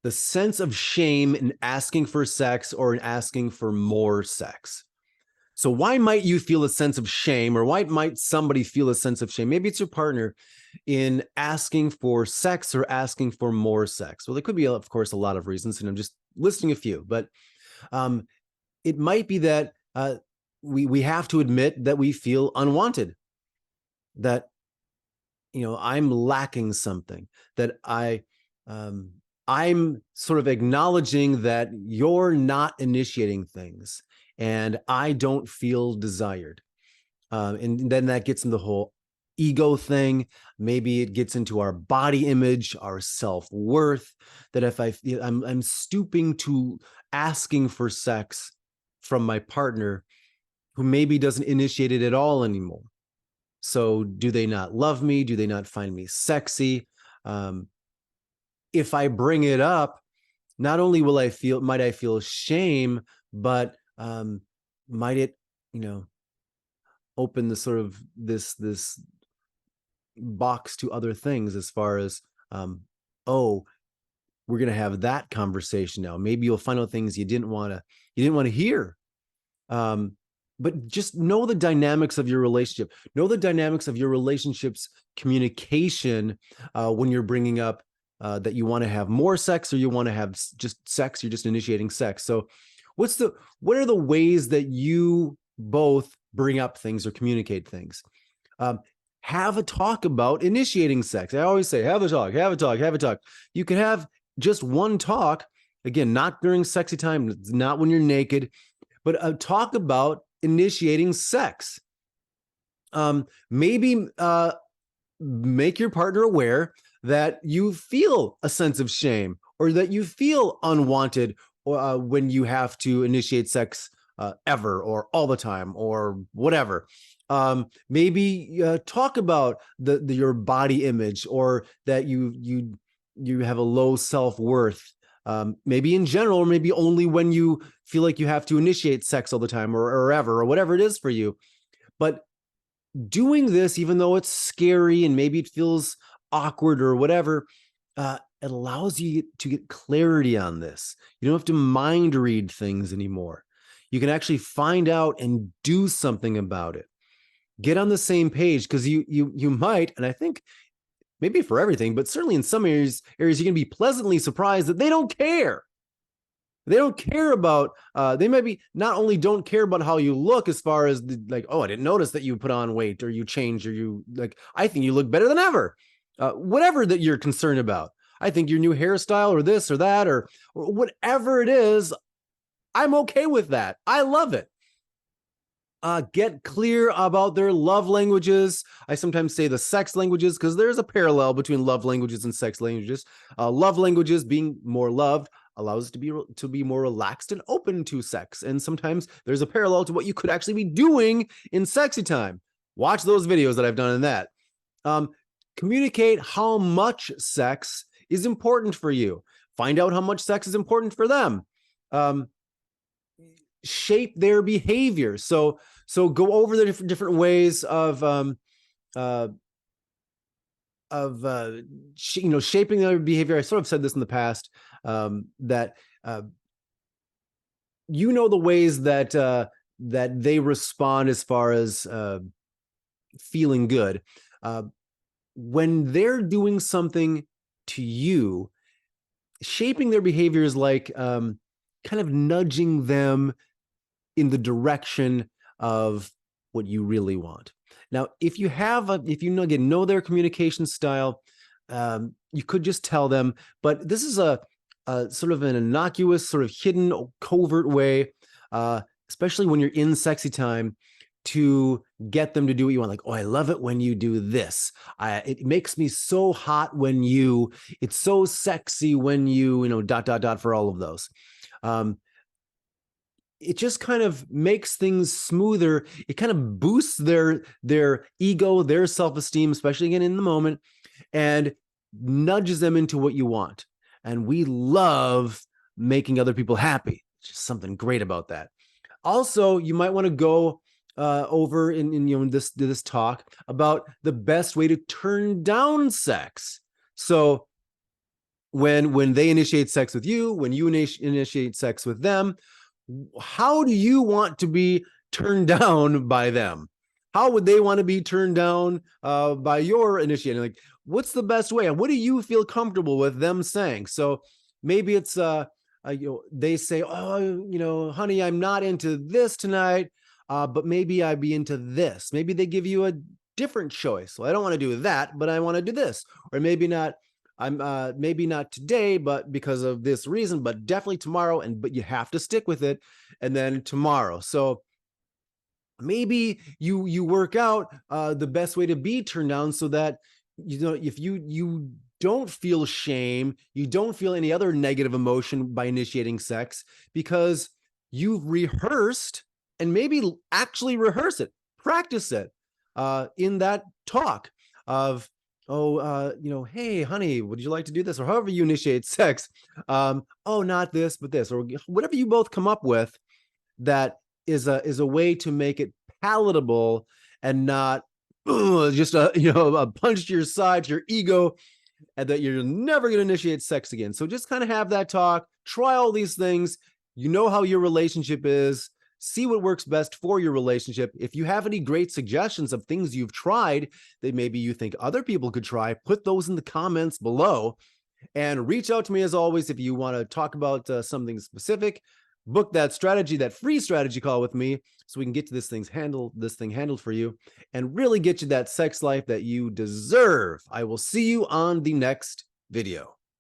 the sense of shame in asking for sex or in asking for more sex. So why might you feel a sense of shame, or why might somebody feel a sense of shame? Maybe it's your partner in asking for sex or asking for more sex. Well, there could be, of course, a lot of reasons, and I'm just listing a few, but um, it might be that we have to admit that we feel unwanted, that I'm lacking something, that um, I'm sort of acknowledging that you're not initiating things, and I don't feel desired. And then that gets into the whole ego thing. Maybe it gets into our body image, our self-worth, that if I feel I'm stooping to asking for sex from my partner who maybe doesn't initiate it at all anymore. So do they not love me? Do they not find me sexy? Um, if I bring it up, not only might I feel shame, but might it, you know, open the sort of this box to other things, as far as, oh, we're gonna have that conversation now. Maybe you'll find out things you didn't want to hear. Um, but just know the dynamics of your relationship. Know the dynamics of your relationship's communication when you're bringing up that you want to have more sex, or you want to have just sex. You're just initiating sex. So, what are the ways that you both bring up things or communicate things? Um, have a talk about initiating sex. I always say, have a talk, have a talk, have a talk. You can have just one talk. Again, not during sexy time, not when you're naked, but talk about initiating sex. Maybe make your partner aware that you feel a sense of shame, or that you feel unwanted when you have to initiate sex ever, or all the time, or whatever. Maybe talk about your body image, or that you have a low self-worth, maybe in general, or maybe only when you feel like you have to initiate sex all the time, or ever, or whatever it is for you. But doing this, even though it's scary and maybe it feels awkward or whatever, it allows you to get clarity on this. You don't have to mind read things anymore. You can actually find out and do something about it. Get on the same page, because you might, and I think maybe for everything, but certainly in some areas you can be pleasantly surprised that they don't care. They don't care about, they maybe not only don't care about how you look, as far as like, oh, I didn't notice that you put on weight, or you changed, or you like, I think you look better than ever. Whatever that you're concerned about. I think your new hairstyle, or this or that, or whatever it is, I'm okay with that. I love it. Get clear about their love languages. I sometimes say the sex languages, because there's a parallel between love languages and sex languages. Love languages, being more loved, allows us to be more relaxed and open to sex. And sometimes there's a parallel to what you could actually be doing in sexy time. Watch those videos that I've done in that. Um, Communicate how much sex is important for you. Find out how much sex is important for them. Um, Shape their behavior. So go over the different ways uh, of shaping their behavior. I sort of said this in the past, that uh, the ways that they respond, as far as feeling good. Uh, when they're doing something to you, shaping their behavior is like kind of nudging them in the direction of what you really want. Now, if you again know their communication style, you could just tell them. But this is a sort of an innocuous, sort of hidden, covert way, especially when you're in sexy time, to get them to do what you want. Like, oh, I love it when you do this. It makes me so hot when it's so sexy when dot, dot, dot, for all of those. It just kind of makes things smoother. It kind of boosts their ego, their self-esteem, especially again in the moment, and nudges them into what you want. And we love making other people happy. It's just something great about that. Also, you might want to go over in this talk about the best way to turn down sex. So when they initiate sex with you, when you initiate sex with them, how do you want to be turned down by them? How would they want to be turned down by your initiating? Like, what's the best way? And what do you feel comfortable with them saying? So maybe it's they say, oh, honey, I'm not into this tonight, but maybe I'd be into this. Maybe they give you a different choice. Well, I don't want to do that, but I want to do this. Or maybe not, I'm maybe not today, but because of this reason, but definitely tomorrow. But you have to stick with it. And then tomorrow. So maybe you work out the best way to be turned down, so that if you don't feel shame, you don't feel any other negative emotion by initiating sex, because you've rehearsed, and maybe actually rehearse it, practice it in that talk of, oh, hey, honey, would you like to do this? Or however you initiate sex. Oh, not this, but this, or whatever you both come up with, that is a way to make it palatable, and not just a punch to your side, to your ego, and that you're never going to initiate sex again. So just kind of have that talk, try all these things. You know how your relationship is. See what works best for your relationship. If you have any great suggestions of things you've tried that maybe you think other people could try, put those in the comments below, and reach out to me as always if you want to talk about something specific. Book that free strategy call with me, so we can get to this thing handled for you, and really get you that sex life that you deserve. I will see you on the next video.